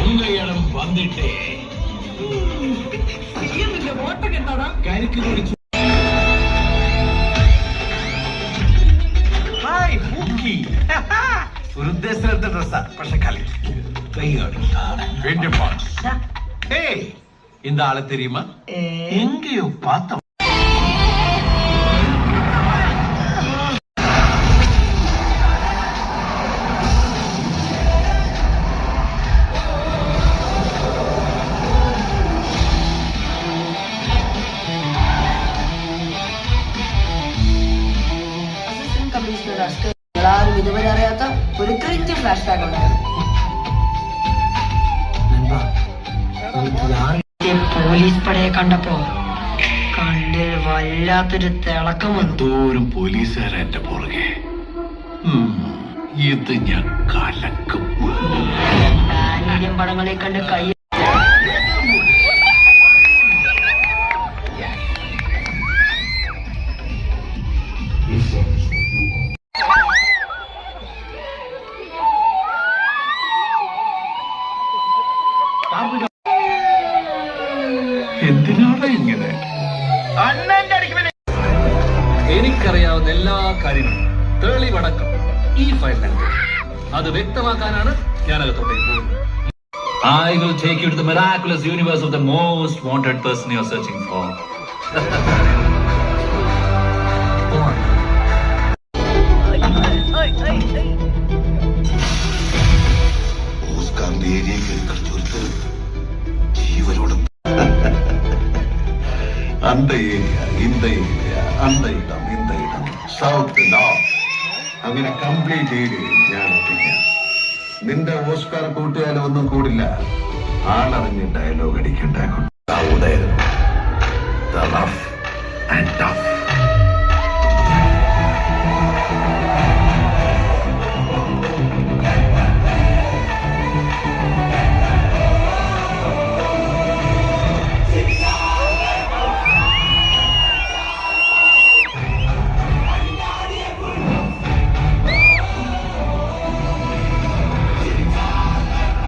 உங்க இடம் வந்துட்டே ഓട്ടം കെട്ടാടാ കരിക്ക് കുടിച്ചു. ഒരു ഉദ്ദേശത്തിലെടുത്ത ഡ്രസ്സാ, പക്ഷെ കളി இந்த ஆளை தெரியுமா? எங்கேயோ பார்த்த ആരും ഇതുവരെ അറിയാത്ത ഒരു ക്രിഞ്ച് ഫ്ലാഷ് ബാക്ക് ഉണ്ടായിരുന്നു. പോലീസ് പടയെ കണ്ടപ്പോ കണ്ണിൽ വല്ലാത്തൊരു തിളക്കം വന്നു. എന്തോരം പോലീസുകാരാ എന്റെ പുറകെ. ഇത് ഞാൻ കലക്കും. ഇന്ത്യൻ പടങ്ങളെ കണ്ട് കൈ എന്തിനാണ് ഇങ്ങനെ? എനിക്കറിയാവുന്ന എല്ലാ കാര്യങ്ങളും തെളിവടക്കം ഈ ഫയലിലുണ്ട്. അത് വ്യക്തമാക്കാനാണ് ഞാനകത്തോട്ടേക്ക് പോകുന്നത്. I will take you to the miraculous universe of the most wanted person you're searching for. Go on. ഓസ്കാറിന്റെ ഏരിയ കയറി ജീവനോടും அந்த ஏரியா, இந்த ஏരിയ, அந்த ഇടം, இந்த ഇടം, സൗത്ത് നോർത്ത്, അങ്ങനെ കംപ്ലീറ്റ് ഏരിയ ഞാൻ ഒപ്പിക്കാം. നിന്റെ ഓസ്കാർ കൂട്ടുകാരും ഒന്നും കൂടില്ല. ആളറിഞ്ഞ് dialogue അടിക്കണ്ടായിരുന്നു. The rough and tough.